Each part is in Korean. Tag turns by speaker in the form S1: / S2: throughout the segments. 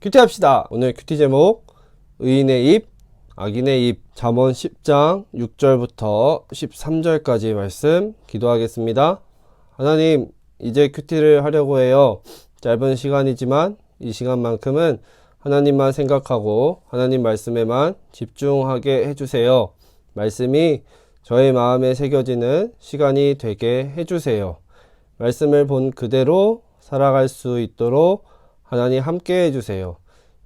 S1: 큐티합시다. 오늘 큐티 제목 의인의 입, 악인의 입. 잠언 10장 6절부터 13절까지 말씀 기도하겠습니다. 하나님, 이제 큐티를 하려고 해요. 짧은 시간이지만 이 시간만큼은 하나님만 생각하고 하나님 말씀에만 집중하게 해주세요. 말씀이 저의 마음에 새겨지는 시간이 되게 해주세요. 말씀을 본 그대로 살아갈 수 있도록 하나님 함께 해주세요.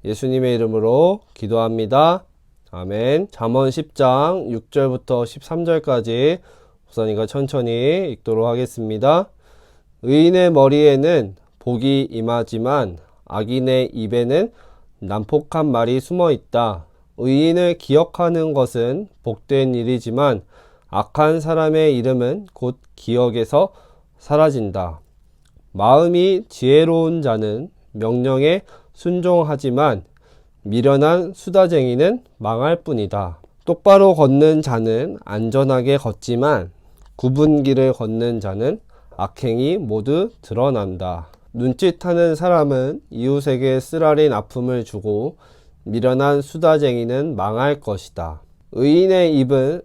S1: 예수님의 이름으로 기도합니다. 아멘. 잠언 10장 6절부터 13절까지 목사님과 천천히 읽도록 하겠습니다. 의인의 머리에는 복이 임하지만 악인의 입에는 난폭한 말이 숨어 있다. 의인을 기억하는 것은 복된 일이지만 악한 사람의 이름은 곧 기억에서 사라진다. 마음이 지혜로운 자는 명령에 순종하지만 미련한 수다쟁이는 망할 뿐이다. 똑바로 걷는 자는 안전하게 걷지만 굽은 길을 걷는 자는 악행이 모두 드러난다. 눈짓하는 사람은 이웃에게 쓰라린 아픔을 주고 미련한 수다쟁이는 망할 것이다. 의인의 입은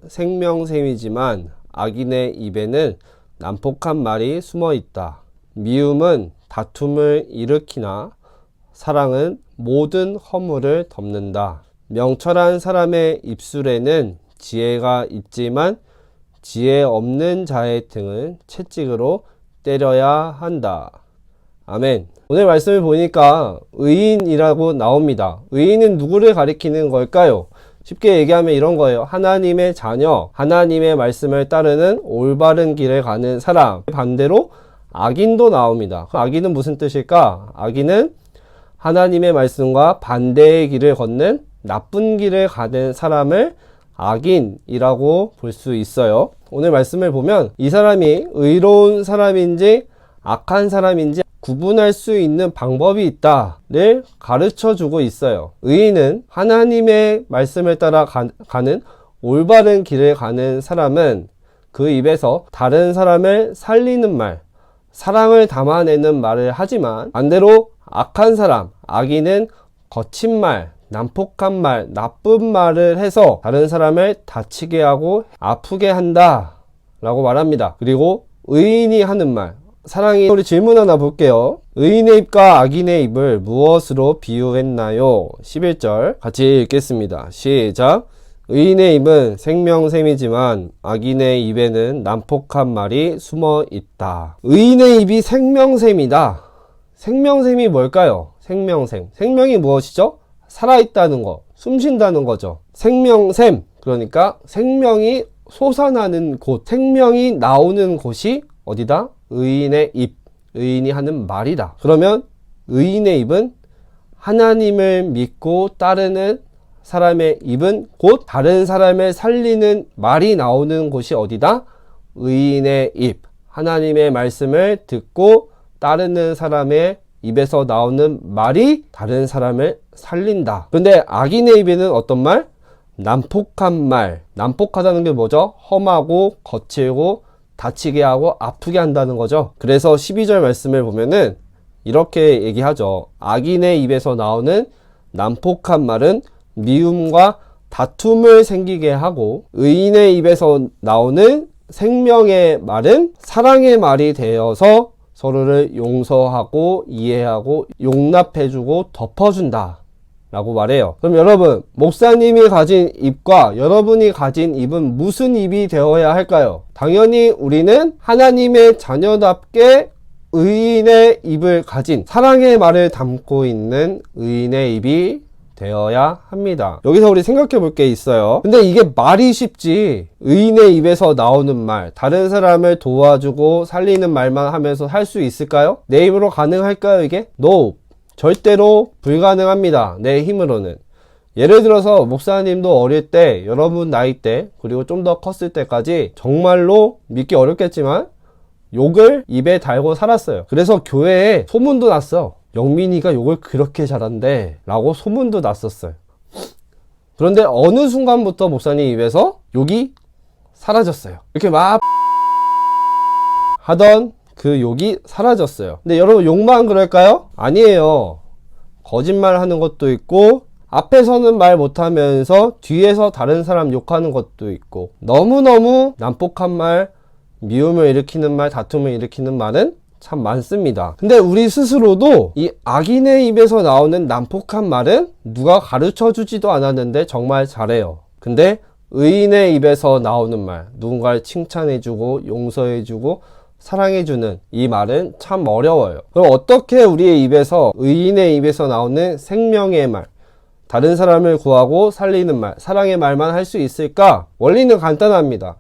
S1: 생명샘이지만 악인의 입에는 난폭한 말이 숨어 있다. 미움은 다툼을 일으키나 사랑은 모든 허물을 덮는다. 명철한 사람의 입술에는 지혜가 있지만 지혜 없는 자의 등은 채찍으로 때려야 한다. 아멘. 오늘 말씀을 보니까 의인이라고 나옵니다. 의인은 누구를 가리키는 걸까요? 쉽게 얘기하면 이런 거예요. 하나님의 자녀, 하나님의 말씀을 따르는 올바른 길을 가는 사람. 반대로 악인도 나옵니다. 그 악인은 무슨 뜻일까? 악인은 하나님의 말씀과 반대의 길을 걷는 나쁜 길을 가는 사람을 악인이라고 볼 수 있어요. 오늘 말씀을 보면 이 사람이 의로운 사람인지 악한 사람인지 구분할 수 있는 방법이 있다를 가르쳐 주고 있어요. 의인은 하나님의 말씀을 따라 가는 올바른 길을 가는 사람은 그 입에서 다른 사람을 살리는 말, 사랑을 담아내는 말을 하지만 반대로 악한 사람, 악인은 거친 말, 난폭한 말, 나쁜 말을 해서 다른 사람을 다치게 하고 아프게 한다 라고 말합니다. 그리고 의인이 하는 말, 사랑이, 우리 질문 하나 볼게요. 의인의 입과 악인의 입을 무엇으로 비유했나요? 11절 같이 읽겠습니다. 시작. 의인의 입은 생명샘이지만 악인의 입에는 난폭한 말이 숨어 있다. 의인의 입이 생명샘이다. 생명샘이 뭘까요? 생명샘. 생명이 무엇이죠? 살아있다는 거, 숨쉰다는 거죠. 생명샘, 그러니까 생명이 솟아나는 곳, 생명이 나오는 곳이 어디다? 의인의 입, 의인이 하는 말이다. 그러면 의인의 입은 하나님을 믿고 따르는 사람의 입은 곧 다른 사람을 살리는 말이 나오는 곳이 어디다? 의인의 입, 하나님의 말씀을 듣고 따르는 사람의 입에서 나오는 말이 다른 사람을 살린다. 그런데 악인의 입에는 어떤 말? 난폭한 말. 난폭하다는 게 뭐죠? 험하고 거칠고 다치게 하고 아프게 한다는 거죠. 그래서 12절 말씀을 보면은 이렇게 얘기하죠. 악인의 입에서 나오는 난폭한 말은 미움과 다툼을 생기게 하고 의인의 입에서 나오는 생명의 말은 사랑의 말이 되어서 서로를 용서하고 이해하고 용납해주고 덮어준다 라고 말해요. 그럼 여러분, 목사님이 가진 입과 여러분이 가진 입은 무슨 입이 되어야 할까요? 당연히 우리는 하나님의 자녀답게 의인의 입을 가진 사랑의 말을 담고 있는 의인의 입이 되어야 합니다. 여기서 우리 생각해 볼 게 있어요. 근데 이게 말이 쉽지, 의인의 입에서 나오는 말, 다른 사람을 도와주고 살리는 말만 하면서 할 수 있을까요? 내 힘으로 가능할까요 이게? No! 절대로 불가능합니다. 내 힘으로는. 예를 들어서 목사님도 어릴 때, 여러분 나이 때, 그리고 좀 더 컸을 때까지 정말로 믿기 어렵겠지만 욕을 입에 달고 살았어요. 그래서 교회에 소문도 났어. 영민이가 욕을 그렇게 잘한대 라고 소문도 났었어요. 그런데 어느 순간부터 목사님 입에서 욕이 사라졌어요. 이렇게 막 하던 그 욕이 사라졌어요. 근데 여러분, 욕만 그럴까요? 아니에요. 거짓말 하는 것도 있고, 앞에서는 말 못하면서 뒤에서 다른 사람 욕하는 것도 있고, 너무너무 난폭한 말, 미움을 일으키는 말, 다툼을 일으키는 말은 참 많습니다. 근데 우리 스스로도 이 악인의 입에서 나오는 난폭한 말은 누가 가르쳐 주지도 않았는데 정말 잘해요. 근데 의인의 입에서 나오는 말, 누군가를 칭찬해주고 용서해주고 사랑해주는 이 말은 참 어려워요. 그럼 어떻게 우리의 입에서, 의인의 입에서 나오는 생명의 말, 다른 사람을 구하고 살리는 말, 사랑의 말만 할 수 있을까? 원리는 간단합니다.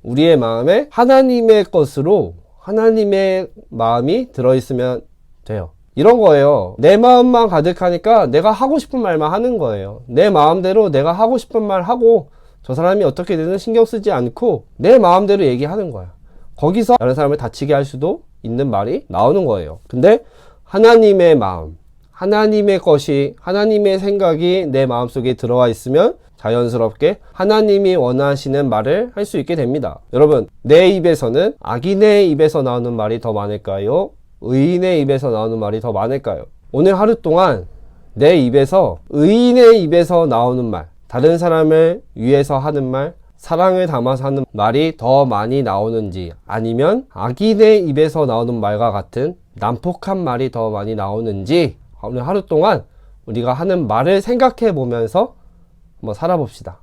S1: 우리의 마음에 하나님의 것으로, 하나님의 마음이 들어있으면 돼요. 이런 거예요. 내 마음만 가득하니까 내가 하고 싶은 말만 하는 거예요. 내 마음대로 내가 하고 싶은 말 하고, 저 사람이 어떻게 되든 신경 쓰지 않고 내 마음대로 얘기하는 거야. 거기서 다른 사람을 다치게 할 수도 있는 말이 나오는 거예요. 근데 하나님의 마음, 하나님의 것이, 하나님의 생각이 내 마음속에 들어와 있으면 자연스럽게 하나님이 원하시는 말을 할 수 있게 됩니다. 여러분, 내 입에서는 악인의 입에서 나오는 말이 더 많을까요? 의인의 입에서 나오는 말이 더 많을까요? 오늘 하루 동안 내 입에서, 의인의 입에서 나오는 말, 다른 사람을 위해서 하는 말, 사랑을 담아서 하는 말이 더 많이 나오는지, 아니면 악인의 입에서 나오는 말과 같은 난폭한 말이 더 많이 나오는지, 오늘 하루 동안 우리가 하는 말을 생각해 보면서 한번 살아봅시다.